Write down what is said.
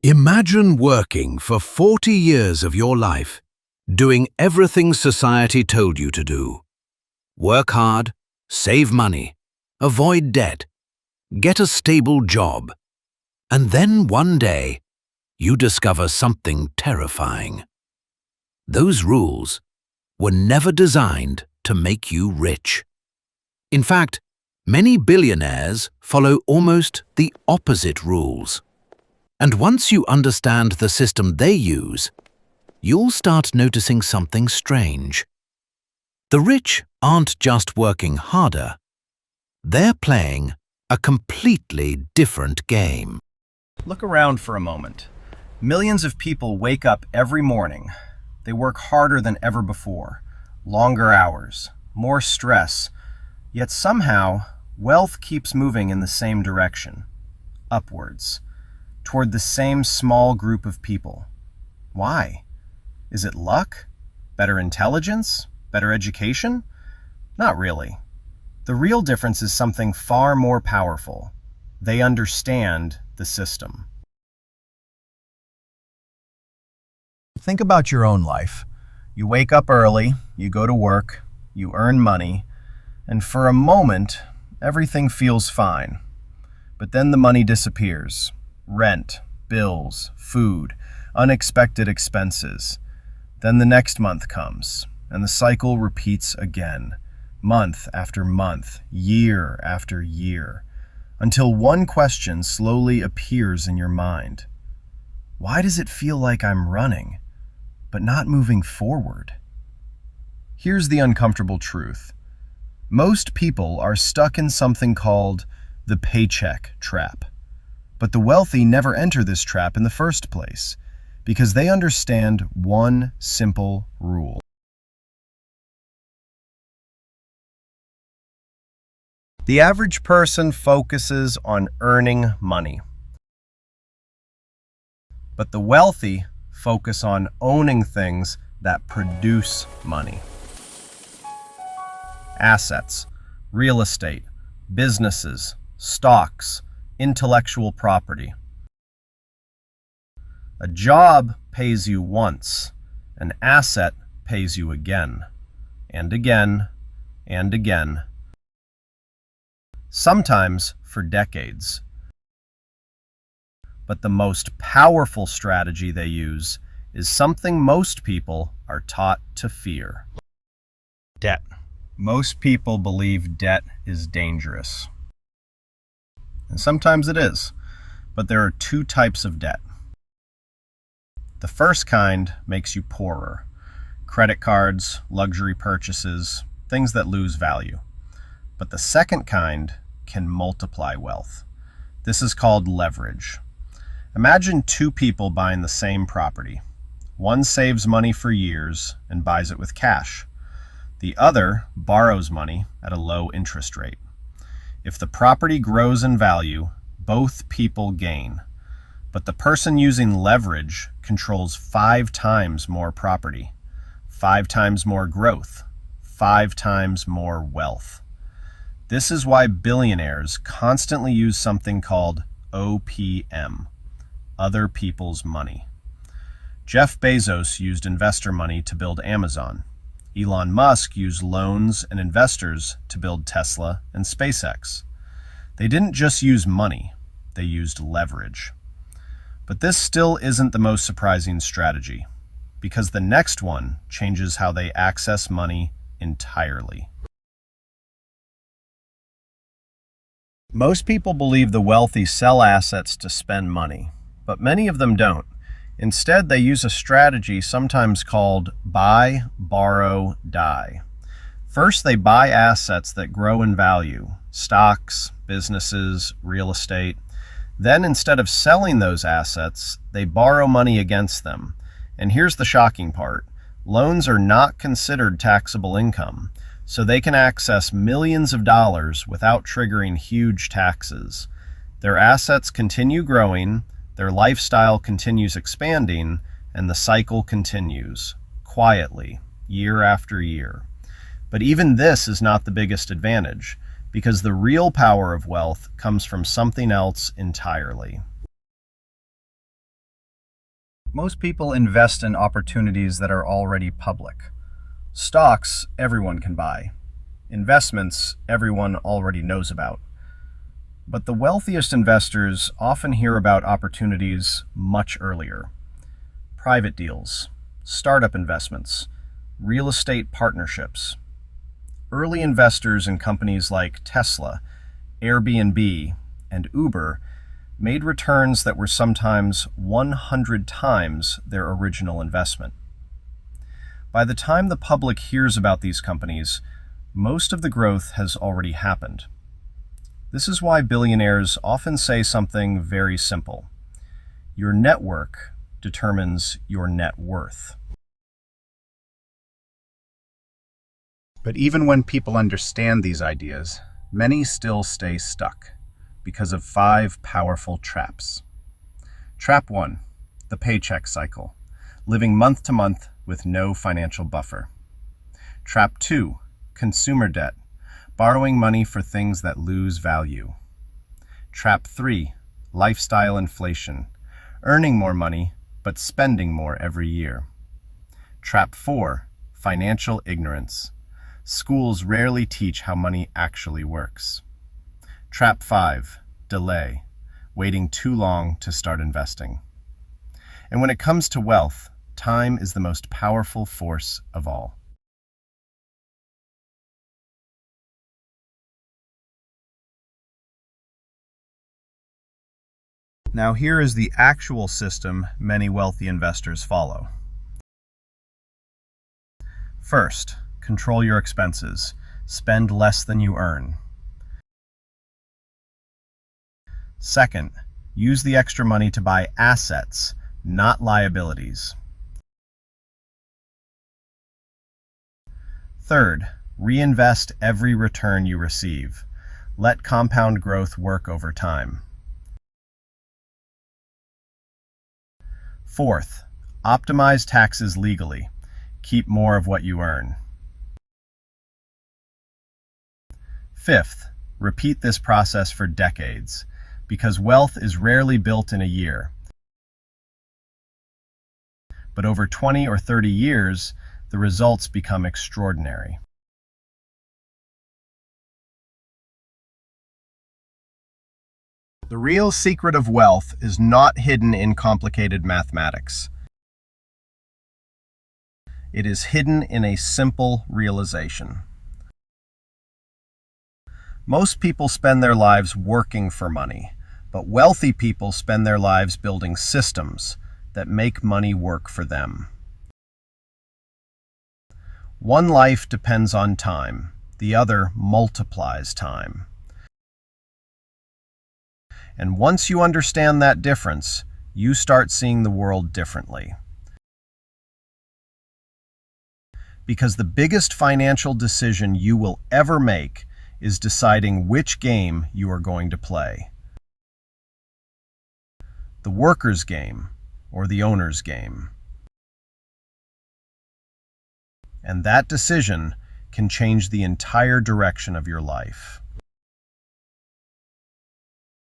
Imagine working for 40 years of your life, doing everything society told you to do. Work hard, save money, avoid debt, get a stable job. And then one day, you discover something terrifying. Those rules were never designed to make you rich. In fact, many billionaires follow almost the opposite rules. And once you understand the system they use, you'll start noticing something strange. The rich aren't just working harder, they're playing a completely different game. Look around for a moment. Millions of people wake up every morning. They work harder than ever before, longer hours, more stress, yet somehow wealth keeps moving in the same direction, upwards, toward the same small group of people. Why? Is it luck? Better intelligence? Better education? Not really. The real difference is something far more powerful. They understand the system. Think about your own life. You wake up early, you go to work, you earn money, and for a moment, everything feels fine. But then the money disappears. Rent, bills, food, unexpected expenses. Then the next month comes, and the cycle repeats again, month after month, year after year, until one question slowly appears in your mind. Why does it feel like I'm running, but not moving forward? Here's the uncomfortable truth. Most people are stuck in something called the paycheck trap. But the wealthy never enter this trap in the first place, because they understand one simple rule. The average person focuses on earning money, but the wealthy focus on owning things that produce money. Assets, real estate, businesses, stocks, intellectual property. A job pays you once, an asset pays you again, and again, and again. Sometimes for decades. But the most powerful strategy they use is something most people are taught to fear. Debt. Most people believe debt is dangerous. And sometimes it is, but there are two types of debt. The first kind makes you poorer. Credit cards, luxury purchases, things that lose value. But the second kind can multiply wealth. This is called leverage. Imagine two people buying the same property. One saves money for years and buys it with cash. The other borrows money at a low interest rate. If the property grows in value, both people gain. But the person using leverage controls 5 times more property, 5 times more growth, 5 times more wealth. This is why billionaires constantly use something called OPM, other people's money. Jeff Bezos used investor money to build Amazon. Elon Musk used loans and investors to build Tesla and SpaceX. They didn't just use money, they used leverage. But this still isn't the most surprising strategy, because the next one changes how they access money entirely. Most people believe the wealthy sell assets to spend money, but many of them don't. Instead, they use a strategy sometimes called buy, borrow, die. First, they buy assets that grow in value, stocks, businesses, real estate. Then, instead of selling those assets, they borrow money against them. And here's the shocking part. Loans are not considered taxable income, so they can access millions of dollars without triggering huge taxes. Their assets continue growing, their lifestyle continues expanding, and the cycle continues, quietly, year after year. But even this is not the biggest advantage, because the real power of wealth comes from something else entirely. Most people invest in opportunities that are already public. Stocks, everyone can buy. Investments, everyone already knows about. But the wealthiest investors often hear about opportunities much earlier. Private deals, startup investments, real estate partnerships. Early investors in companies like Tesla, Airbnb, and Uber made returns that were sometimes 100 times their original investment. By the time the public hears about these companies, most of the growth has already happened. This is why billionaires often say something very simple. Your network determines your net worth. But even when people understand these ideas, many still stay stuck because of 5 powerful traps. Trap 1, the paycheck cycle, living month to month with no financial buffer. Trap 2, consumer debt, borrowing money for things that lose value. Trap 3, lifestyle inflation, earning more money but spending more every year. Trap 4, financial ignorance. Schools rarely teach how money actually works. Trap 5, delay, waiting too long to start investing. And when it comes to wealth, time is the most powerful force of all. Now here is the actual system many wealthy investors follow. First, control your expenses. Spend less than you earn. Second, use the extra money to buy assets, not liabilities. Third, reinvest every return you receive. Let compound growth work over time. Fourth, optimize taxes legally. Keep more of what you earn. Fifth, repeat this process for decades, because wealth is rarely built in a year. But over 20 or 30 years, the results become extraordinary. The real secret of wealth is not hidden in complicated mathematics. It is hidden in a simple realization. Most people spend their lives working for money, but wealthy people spend their lives building systems that make money work for them. One life depends on time, the other multiplies time. And once you understand that difference, you start seeing the world differently. Because the biggest financial decision you will ever make is deciding which game you are going to play. The worker's game or the owner's game. And that decision can change the entire direction of your life.